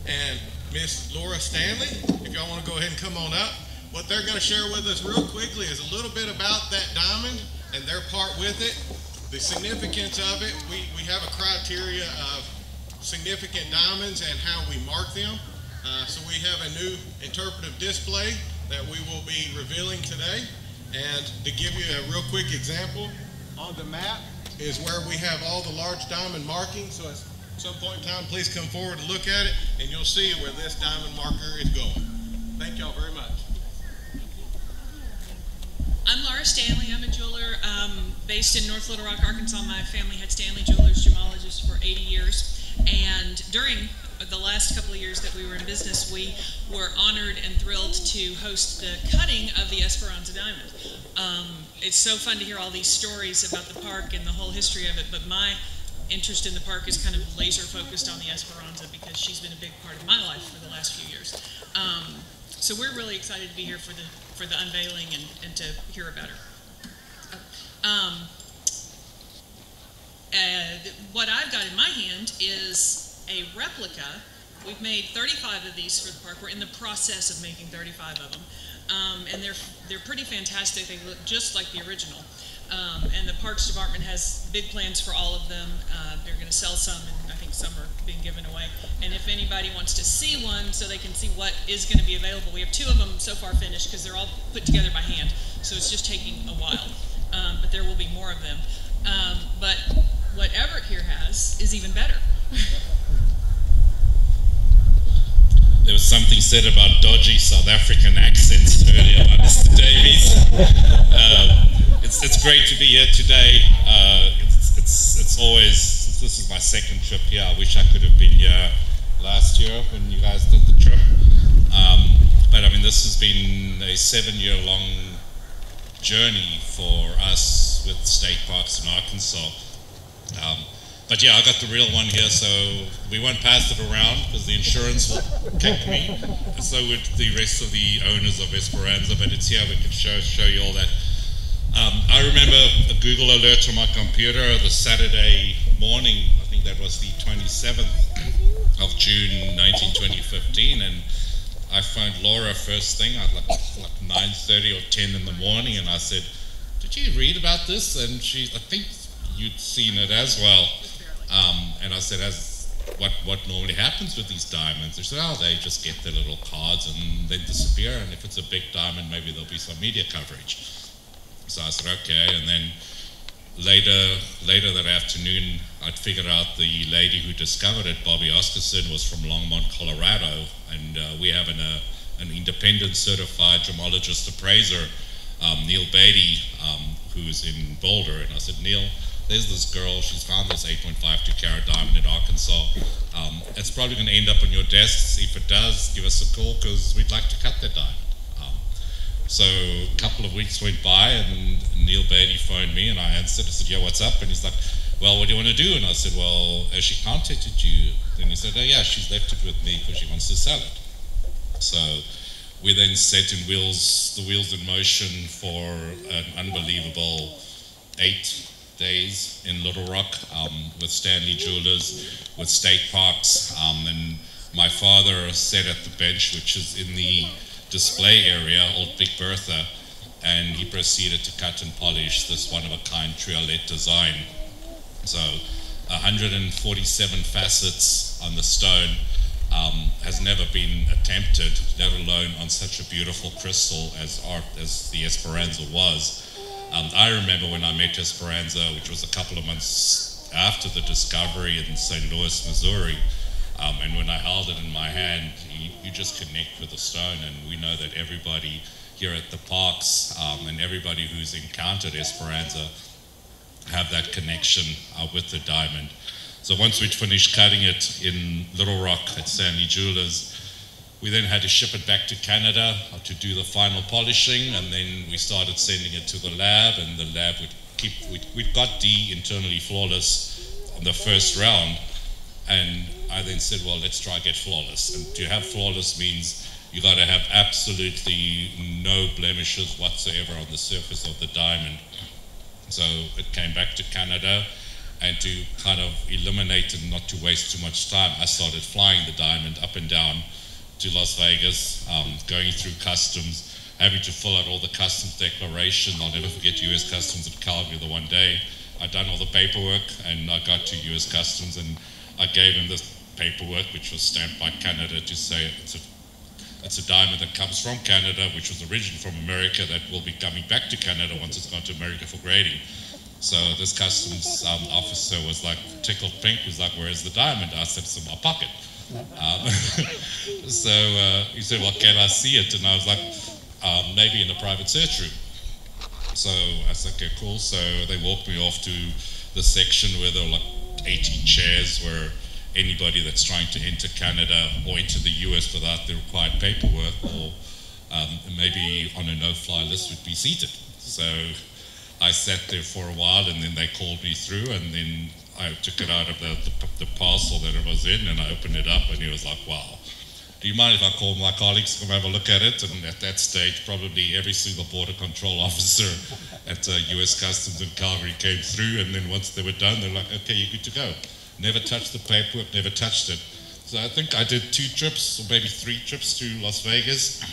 and Miss Laura Stanley. If y'all want to go ahead and come on up. What they're going to share with us real quickly is a little bit about that diamond and their part with it, the significance of it. We have a criteria of significant diamonds and how we mark them. So we have a new interpretive display that we will be revealing today. And to give you a real quick example, on the map is where we have all the large diamond markings. So at some point in time, please come forward and look at it, and you'll see where this diamond marker is going. Thank y'all very much. I'm Laura Stanley. I'm a jeweler based in North Little Rock, Arkansas. My family had Stanley Jewelers, gemologists, for 80 years. And during the last couple of years that we were in business, we were honored and thrilled to host the cutting of the Esperanza diamond. It's so fun to hear all these stories about the park and the whole history of it, but my interest in the park is kind of laser focused on the Esperanza because she's been a big part of my life for the last few years. So we're really excited to be here for the unveiling and to hear about her. What I've got in my hand is a replica. We've made 35 of these for the park. We're in the process of making 35 of them. And they're pretty fantastic. They look just like the original. And the Parks Department has big plans for all of them. They're going to sell some, and I think some are being given away. And if anybody wants to see one so they can see what is going to be available, we have 2 of them so far finished because they're all put together by hand. So it's just taking a while. But there will be more of them. But what Everett here has is even better. There was something said about dodgy South African accents earlier by Mr. Davies. It's great to be here today. It's always, this is my second trip here. I wish I could have been here last year when you guys did the trip. But I mean, this has been a 7-year-long journey for us with state parks in Arkansas. But yeah, I got the real one here, so we won't pass it around because the insurance will kick me. So would the rest of the owners of Esperanza, but it's here, we can show you all that. I remember a Google alert on my computer the Saturday morning, I think that was the 27th of June 2015, and I phoned Laura first thing at like 9:30 or 10 in the morning, and I said, "Did you read about this?" And I think you'd seen it as well. And I said, what normally happens with these diamonds? They said, oh, they just get their little cards and then disappear, and if it's a big diamond, maybe there'll be some media coverage. So I said, okay, and then later that afternoon, I'd figured out the lady who discovered it, Bobby Oscarson, was from Longmont, Colorado, and we have an independent certified gemologist appraiser, Neil Beatty, who's in Boulder, and I said, Neil, there's this girl, she's found this 8.52-carat diamond in Arkansas. It's probably going to end up on your desks. If it does, give us a call because we'd like to cut that diamond. So a couple of weeks went by and Neil Beatty phoned me and I answered. I said, yeah, what's up? And he's like, well, what do you want to do? And I said, well, has she contacted you? Then he said, oh yeah, she's left it with me because she wants to sell it. So we then set the wheels in motion for an unbelievable 8 days in Little Rock with Stanley Jewelers, with state parks, and my father sat at the bench, which is in the display area, old Big Botha, and he proceeded to cut and polish this one-of-a-kind triolet design. So 147 facets on the stone has never been attempted, let alone on such a beautiful crystal as the Esperanza was. I remember when I met Esperanza, which was a couple of months after the discovery in St. Louis, Missouri, and when I held it in my hand, you just connect with the stone, and we know that everybody here at the parks and everybody who's encountered Esperanza have that connection with the diamond. So once we'd finished cutting it in Little Rock at Stanley Jewelers, we then had to ship it back to Canada to do the final polishing, and then we started sending it to the lab, and the lab we'd got D internally flawless on the first round, and I then said, well, let's try get flawless. And to have flawless means you got to have absolutely no blemishes whatsoever on the surface of the diamond. So it came back to Canada, And to kind of eliminate and not to waste too much time, I started flying the diamond up and down to Las Vegas, going through customs, having to fill out all the customs declaration. I'll never forget US Customs at Calgary the one day. I'd done all the paperwork and I got to US Customs and I gave him this paperwork which was stamped by Canada to say it's a diamond that comes from Canada, which was originally from America, that will be coming back to Canada once it's gone to America for grading. So this customs officer was like tickled pink, was like, "Where's the diamond?" I said, "It's in my pocket." So he said, "Well, can I see it?" And I was like, "Maybe in the private search room." So I said, "Okay, cool." So they walked me off to the section where there were like 18 chairs where anybody that's trying to enter Canada or into the US without the required paperwork or maybe on a no-fly list would be seated. So I sat there for a while and then they called me through and then I took it out of the parcel that it was in and I opened it up and he was like, "Wow, do you mind if I call my colleagues to come have a look at it?" And at that stage, probably every single border control officer at US Customs in Calgary came through, and then once they were done, they're like, "Okay, you're good to go." Never touched the paperwork, never touched it. So I think I did 2 trips or maybe 3 trips to Las Vegas,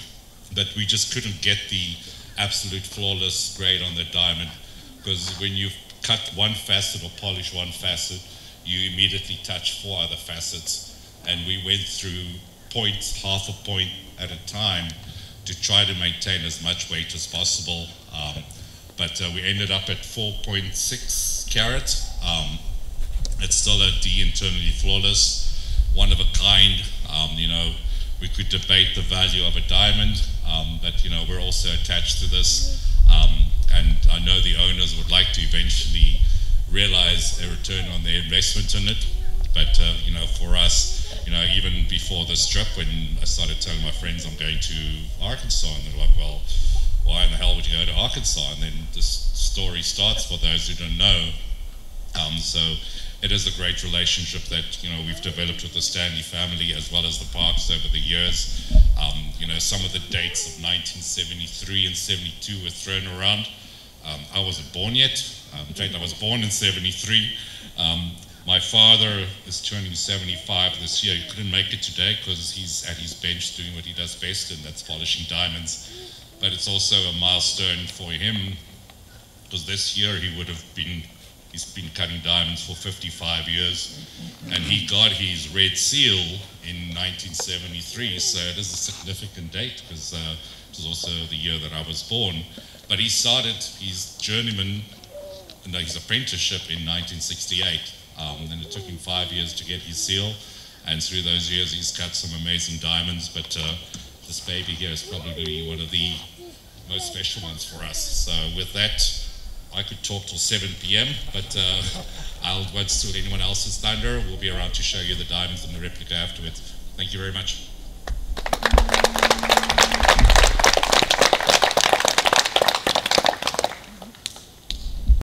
but we just couldn't get the absolute flawless grade on the diamond, because when you cut one facet or polish one facet, you immediately touch 4 other facets, and we went through points, half a point at a time, to try to maintain as much weight as possible. But we ended up at 4.6 carat. It's still a D internally flawless, one of a kind. You know, we could debate the value of a diamond, but you know, we're also attached to this. And I know the owners would like to eventually realize a return on their investment in it. But you know, for us, you know, even before this trip, when I started telling my friends I'm going to Arkansas, and they're like, "Well, why in the hell would you go to Arkansas?" And then this story starts for those who don't know. So it is a great relationship that, you know, we've developed with the Stanley family as well as the Parks over the years. You know, some of the dates of 1973 and 72 were thrown around. I wasn't born yet. In fact, I was born in 73. My father is turning 75 this year. He couldn't make it today because he's at his bench doing what he does best, and that's polishing diamonds. But it's also a milestone for him, because this year he's been cutting diamonds for 55 years, and he got his red seal in 1973, so it is a significant date, because it was also the year that I was born. But he started his his apprenticeship in 1968, and it took him 5 years to get his seal, and through those years he's cut some amazing diamonds, but this baby here is probably one of the most special ones for us. So with that, I could talk till 7 p.m., but I won't steal anyone else's thunder. We'll be around to show you the diamonds and the replica afterwards. Thank you very much.